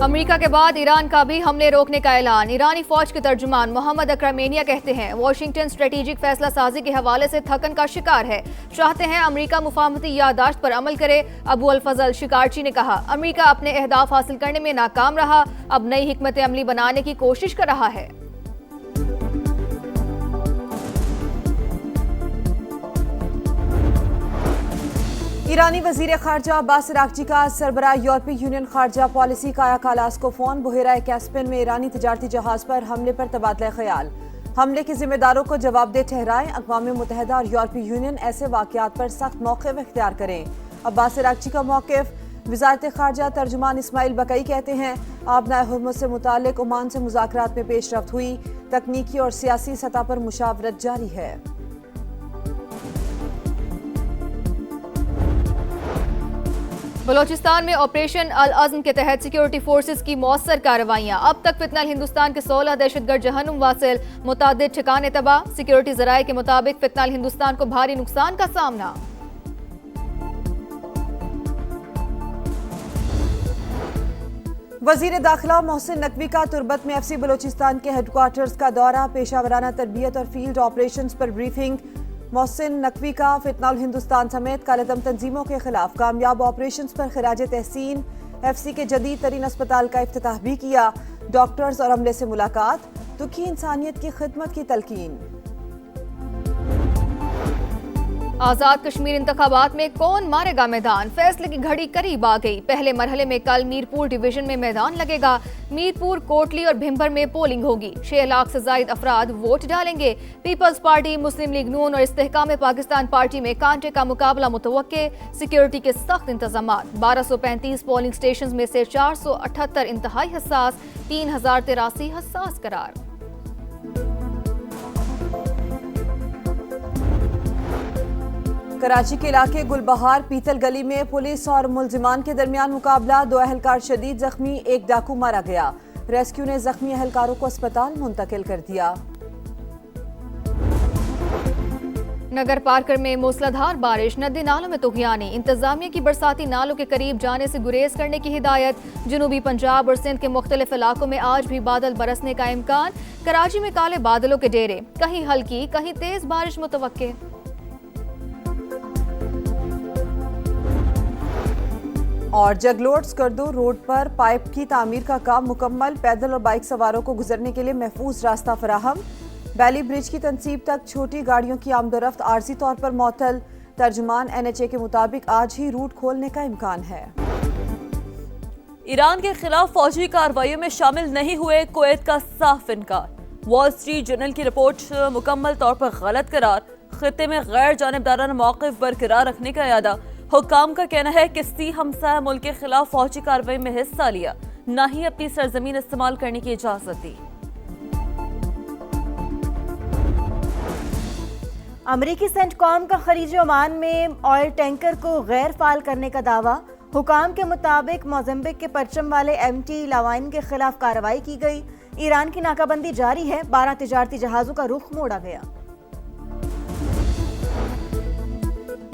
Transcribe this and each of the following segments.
America के बाद Iran का भी हमले रोकने का ऐलान। ईरानी फौज के तर्जुमान मोहम्मद अकरमेनिया कहते हैं वाशिंगटन स्ट्रेटेजिक फैसला साजी के हवाले से थकन का शिकार है, चाहते हैं अमेरिका मुफाहमती याददाश्त पर अमल करे। अबू अल फजल शिकारची ने कहा अमेरिका अपने अहदाफ हासिल करने में नाकाम रहा, अब नई हिकमत अमली बनाने की कोशिश कर रहा है। ईरानी वजीर खारजा अब्बास अरागची का सरबराह यूरोपीय यूनियन खारजा पॉलिसी काया कालास को फोन। बुहेरा कैस्पियन में ईरानी तजारती जहाज पर हमले पर तबादला ख्याल। हमले के जिम्मेदारों को जवाबदेह ठहराएं। अक़वाम मुत्तहिदा और यूरोपीय यूनियन ऐसे वाक़यात पर सख्त मौक़िफ़ इख्तियार करें। अब्बास अरागची का मौक़िफ़। वज़ारत खारजा तर्जुमान इस्माइल बकई कहते हैं आबनाए हुर्मुज़ से मुताल्लिक़ ओमान से मुज़ाकरात में पेशरफ्त हुई, तकनीकी और सियासी सतह पर मुशावरत जारी है। बलोचिस्तान में ऑपरेशन अल अज़्म के तहत सिक्योरिटी फोर्सेस की मौसर कार्रवाइयां। अब तक फितनल हिंदुस्तान के 16 दहशतगर्द जहन्नुम वासिल, मुतादिद ठिकाने तबाह। सिक्योरिटी ज़राए के मुताबिक फितनल हिंदुस्तान को भारी नुकसान का सामना। वजीर दाखिला मोहसिन नकवी का तुर्बत में FC बलोचिस्तान के हेडक्वार्टर्स का दौरा, पेशावराना तरबियत और फील्ड ऑपरेशंस पर ब्रीफिंग। मोहसिन नकवी का फितनल हिंदुस्तान समेत कालेदम तंजीमों के खिलाफ कामयाब ऑपरेशंस पर खिराज तहसीन। FC के जदीद तरीन अस्पताल का इफ्तिताह भी किया। डॉक्टर्स और अमले से मुलाकात, दुखी इंसानियत की खिदमत की तलकीन। आजाद कश्मीर इंतखाबात में कौन मारेगा मैदान, फैसले की घड़ी करीब आ गई। पहले मरहले में कल मीरपुर डिवीजन में मैदान लगेगा। मीरपुर, कोटली और भिम्बर में पोलिंग होगी। 6 लाख से जायद अफराद वोट डालेंगे। पीपल्स पार्टी, मुस्लिम लीग नून और इस्तेहकाम पाकिस्तान पार्टी में कांटे का मुकाबला मुतवक्के। सिक्योरिटी के सख्त इंतजाम। 1235 पोलिंग स्टेशन में से 478 इंतहाई हसास, 3083 हसास करार। कराची के इलाके गुलबहार पीतल गली में पुलिस और मुलजिमान के दरमियान मुकाबला। 2 अहलकार शदीद जख्मी, 1 डाकू मारा गया। रेस्क्यू ने जख्मी अहलकारों को अस्पताल मुंतकिल कर दिया। नगर पार्कर में मूसलाधार बारिश, नदी नालों में तुग़यानी। इंतजामिया की बरसाती नालों के करीब जाने से गुरेज करने की हिदायत। जनूबी पंजाब और सिंध के मुख्तलिफ इलाकों में आज भी बादल बरसने का इम्कान। कराची में काले बादलों के डेरे, कहीं हल्की कहीं तेज बारिश मुतवक्के। और जगलोट स्कर्दो रोड पर पाइप की तामीर का काम मुकम्मल। पैदल और बाइक सवारों को गुजरने के लिए महफूज रास्ता फराहम। बैली ब्रिज की तनसीब तक छोटी गाड़ियों की आमदोरफ्त आर्जी तौर पर मअतल। तर्जुमान NHA के मुताबिक आज ही रूट खोलने का इम्कान है। ईरान के खिलाफ फौजी कार्रवाइयों में शामिल नहीं हुए कुवैत का साफ इनकार। वॉल स्ट्रीट जर्नल की रिपोर्ट मुकम्मल तौर पर गलत करार। खित्ते में गैर जानिबदाराना मौक़िफ़ बरकरार रखने का इरादा। हुक्काम का कहना है कि किसी हमसाया मुल्क के खिलाफ फौजी कार्रवाई में हिस्सा लिया, न ही अपनी सरजमीन इस्तेमाल करने की इजाजत दी। अमरीकी सेंटकॉम का खलीज ओमान में ऑयल टैंकर को गैर फाल करने का दावा। हुकाम के मुताबिक मोज़म्बिक के परचम वाले MT लावाइन के खिलाफ कार्रवाई की गई। ईरान की नाकाबंदी जारी है। 12 तिजारती जहाजों का रुख मोड़ा गया।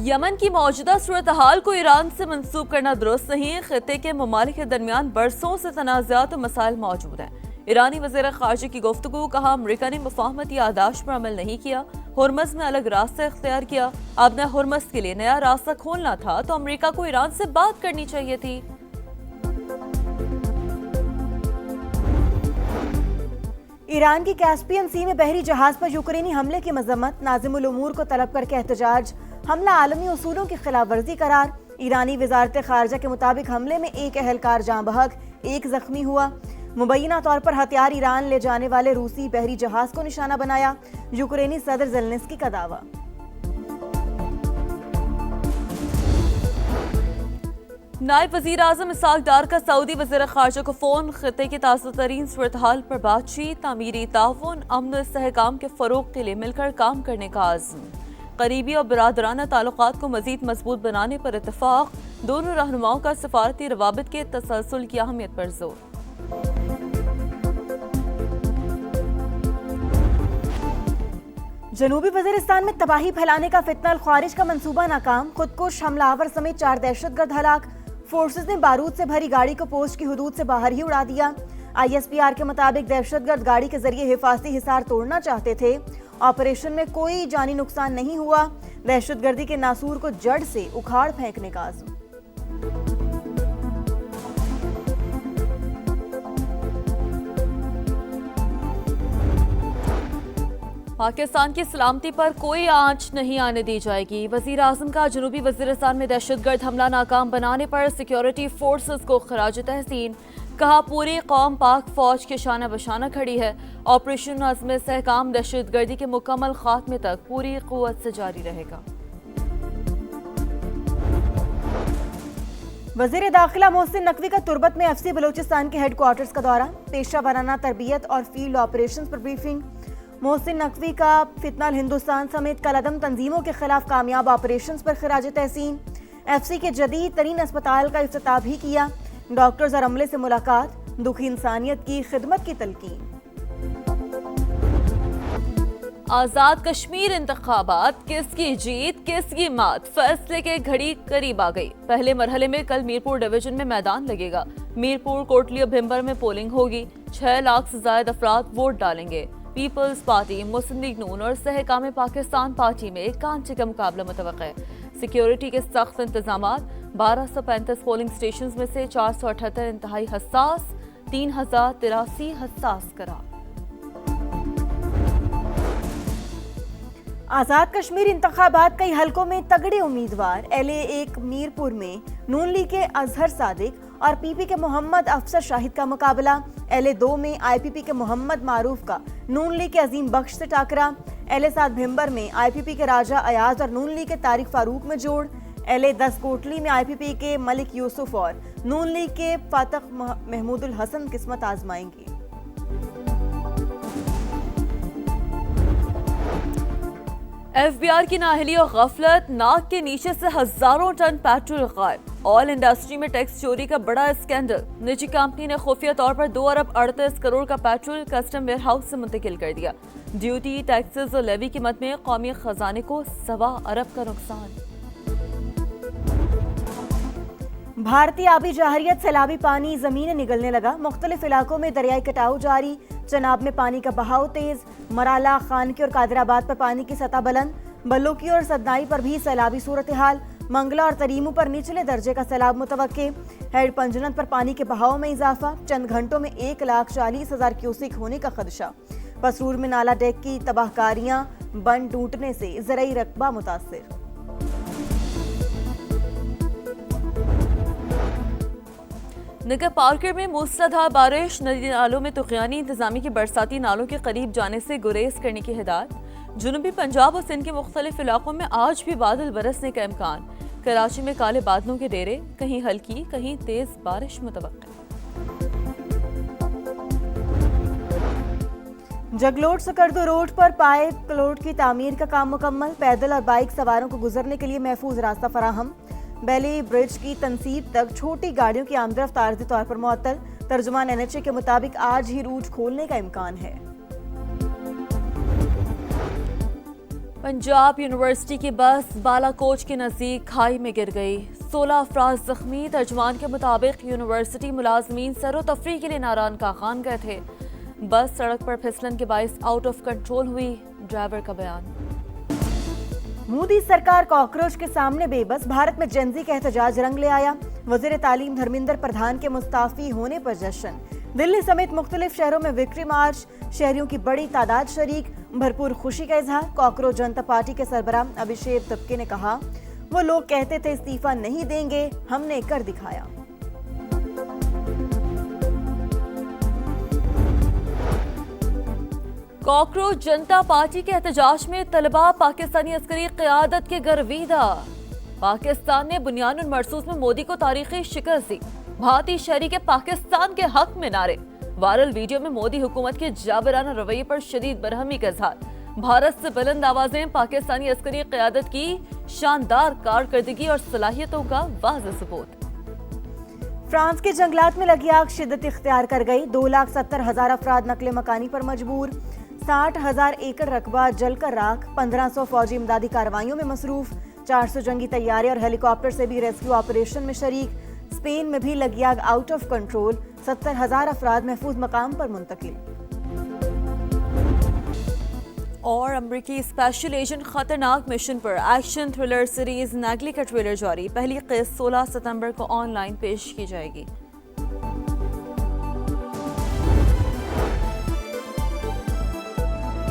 यमन की मौजूदा सूरत हाल को ईरान से मंसूब करना दुरुस्त नहीं है। खित्ते के ममालिक के दरमियान बरसों से तनाज़ात और मसाइल मौजूद हैं। ईरानी वज़ीर ख़ारजा की गुफ्तगू, कहा अमरीका ने मुफाहमती याददाश्त पर अमल नहीं किया, हुर्मुज़ में अलग रास्ता इख्तियार किया। अब न हुर्मुज़ के लिए नया रास्ता खोलना था तो अमरीका को ईरान से बात करनी चाहिए थी। ईरान की कैस्पियन सी में बहरी जहाज पर यूक्रेनी हमले की मजम्मत। नाज़िमुल उमूर को तलब करके एहतजाज। हमला आलमी उसूलों की खिलाफ वर्जी करार। ईरानी वज़ारत खारजा के मुताबिक हमले में 1 अहलकार जाँ बहक, 1 जख्मी हुआ। मुबैना तौर पर हथियार ईरान ले जाने वाले रूसी बहरी जहाज को निशाना बनाया। यूक्रेनी सदर ज़ेलेंस्की का दावा। नायब वज़ीर आज़म इसाक डार का सऊदी वज़ीर ख़ारजा को फ़ोन। खित्ते की ताज़ा तरीन सूरत हाल पर बातचीत। तामीरी ताउन, अमन इस्तेहकाम के फ़रोग़ के लिए मिलकर काम करने का आज़म। करीबी और बरादराना ताल्लुकात को मज़ीद मजबूत बनाने पर इत्तफ़ाक़। दोनों रहनुमाओं का सफ़ारती रवाबित के तसलसल की अहमियत पर जोर। जनूबी वज़ीरिस्तान में तबाही फैलाने का फितनल ख्वारिज का मंसूबा नाकाम। खुदकुश हमलावर समेत 4 दहशतगर्द हलाक। फोर्सेस ने बारूद से भरी गाड़ी को पोस्ट की हुदूद से बाहर ही उड़ा दिया। ISPR के मुताबिक दहशतगर्द गाड़ी के जरिए हिफाजती हिसार तोड़ना चाहते थे। ऑपरेशन में कोई जानी नुकसान नहीं हुआ। दहशतगर्दी के नासूर को जड़ से उखाड़ फेंकने का आज़म। पाकिस्तान की सलामती पर कोई आंच नहीं आने दी जाएगी। वजीर आजम का जनूबी वजीरिस्तान में दहशतगर्द हमला नाकाम बनाने पर सिक्योरिटी फोर्सेस को खराज तहसीन। कहा पूरी कौम पाक फौज के शाना बशाना खड़ी है। ऑपरेशन अज़्म इस्तेहकाम दहशतगर्दी के मुकम्मल खात्मे तक पूरी क़ुव्वत से जारी रहेगा। वजीर दाखिला मोहसिन नकवी का तुर्बत में FC बलूचिस्तान के हेडक्वार्टर्स का दौरा। पेशा वाराना तरबियत और फील्ड ऑपरेशंस पर ब्रीफिंग। मोहसिन नकवी का फितनल हिंदुस्तान समेत कलअदम तंजीमों के खिलाफ कामयाब ऑपरेशंस पर खिराज तहसीन। FC के जदीद तरीन अस्पताल का इफ्तिताह भी किया। डॉक्टर्स और अमले से मुलाकात। दुखी इंसानियत की खिदमत की तलकीन। आजाद कश्मीर इंतखाबात, किसकी जीत किसकी मात, फैसले के घड़ी करीब आ गई। पहले मरहले में कल मीरपुर डिवीजन में मैदान लगेगा। मीरपुर, कोटली और भिंबर में पोलिंग होगी। 6 लाख से ज्यादा अफराद वोट डालेंगे। पीपल्स पार्टी, मुस्लिम लीग नून और सहकाम पाकिस्तान पार्टी में कांचे का मुकाबला मुतवक्का है। सिक्योरिटी के सख्त इंतजाम। 1235 पोलिंग स्टेशन में से 478 इंतहाई हसास, 3083 हसास करार। आजाद कश्मीर इंतखाबात कई हलकों में तगड़े उम्मीदवार। LA1 मीरपुर में नून लीग के अजहर सादिक और PP के मोहम्मद अफसर शाहिद का मुकाबला। LA2 में IPP के मोहम्मद मारूफ का नून लीग के अजीम बख्श से टाकरा। LA7 भिंबर में IPP के राजा अयाज और नून लीग के तारिक फारूक में जोड़। LA10 कोटली में IPP के मलिक यूसुफ और नून लीग के फातह महमूदुल हसन किस्मत आजमाएंगे। FBI की नाअहली और गफलत। नाक के नीचे से हजारों टन पेट्रोल गायब। ऑयल इंडस्ट्री में टैक्स चोरी का बड़ा स्कैंडल। निजी कंपनी ने खुफिया तौर पर 2 अरब 38 करोड़ का पेट्रोल कस्टम वेयर हाउस से मुंतकिल कर दिया। ड्यूटी, टैक्सेस और लेवी की मद में कौमी खजाने को 1.25 अरब का नुकसान। भारतीय आबी जहरियत सैलाबी पानी जमीनें निगलने लगा। मुख्तलिफ इलाकों में दरियाई कटाव जारी। चनाब में पानी का बहाव तेज। मराला, खानकी और कादराबाद पर पानी की सतह बुलंद। बल्लोकी और सदनाई पर भी सैलाबी सूरत हाल। मंगला और तरीमू पर निचले दर्जे का सैलाब मुतवक्के। हेड पंजनत पर पानी के बहाव में इजाफा। चंद घंटों में 1,40,000 क्यूसिक होने का खदशा। पसरूर में नाला डेक की तबाहकारियां। बंद टूटने से ज़रई रकबा मुतासिर। नगर पार्कर में मूसलाधार बारिश। नदी नालों में तुगयानी। इंतजामी की बरसाती नालों के करीब जाने से गुरेज करने की हिदायत। जुनूबी पंजाब और सिंध के मुख्तलिफ इलाकों में आज भी बादल बरसने का इम्कान। कराची में काले बादलों के डेरे। कहीं हल्की कहीं तेज बारिश मुतवक्का। जगलोट सकर्दो रोड पर पाइप लोड की तामीर का काम मुकम्मल। पैदल और बाइक सवारों को गुजरने के लिए महफूज रास्ता फराहम। बेली ब्रिज की तनसीब तक छोटी गाड़ियों की आमदरफ्त आर्जी तौर पर मुअत्तल। तर्जुमान NHA के मुताबिक आज ही रूट खोलने का इम्कान है। पंजाब यूनिवर्सिटी की बस बालाकोट के नजदीक खाई में गिर गई। 16 अफराद जख्मी। तर्जुमान के मुताबिक यूनिवर्सिटी मुलाजमीन सैरो तफरी के लिए नारायण का खान गए थे। बस सड़क पर फिसलन के बायस आउट ऑफ कंट्रोल हुई। ड्राइवर का बयान। मोदी सरकार कॉकरोच के सामने बेबस। भारत में जेनजी का एहतजाज रंग ले आया। वजीर तालीम धर्मेंद्र प्रधान के मुस्ताफी होने पर जश्न। दिल्ली समेत मुख्तलिफ शहरों में विक्ट्री मार्च। शहरियों की बड़ी तादाद शरीक। भरपूर खुशी का इजहार। कॉकरोच जनता पार्टी के सरबराह अभिषेक तबके ने कहा, वो लोग कहते थे इस्तीफा नहीं देंगे, हमने कर दिखाया। कॉकरोच जनता पार्टी के एहतजाज में तलबा पाकिस्तानी अस्करी क़यादत के गर्विदा। पाकिस्तान ने बुनियानुल मरसूस में मोदी को तारीखी शिकस्त दी। भारतीय शहरी के पाकिस्तान के हक में नारे। वायरल वीडियो में मोदी हुकूमत के जाबराना रवैये पर शदीद बरहमी का इजहार। भारत से बुलंद आवाजें। पाकिस्तानी अस्करी क़यादत की शानदार कारकर्दगी और सलाहियतों का वाज़ेह सबूत। फ्रांस के जंगलात में लगी आग शिद्दत इख्तियार कर गई। 2,70,000 अफराद नकले मकानी पर मजबूर। 60,000 एकड़ रकबा जलकर राख। 1500 फौजी इमदादी कार्रवाइयों में मसरूफ। 400 जंगी तैयारे और हेलीकॉप्टर से भी रेस्क्यू ऑपरेशन में शरीक। स्पेन में भी लगी आग आउट ऑफ कंट्रोल, 70,000 अफराद महफूज मकाम पर मुंतकिल। और अमरीकी स्पेशल एजेंट खतरनाक मिशन पर एक्शन थ्रिलर सीरीज नेगली का ट्रेलर जारी। पहली किस्त 16 सितंबर को ऑनलाइन पेश की जाएगी।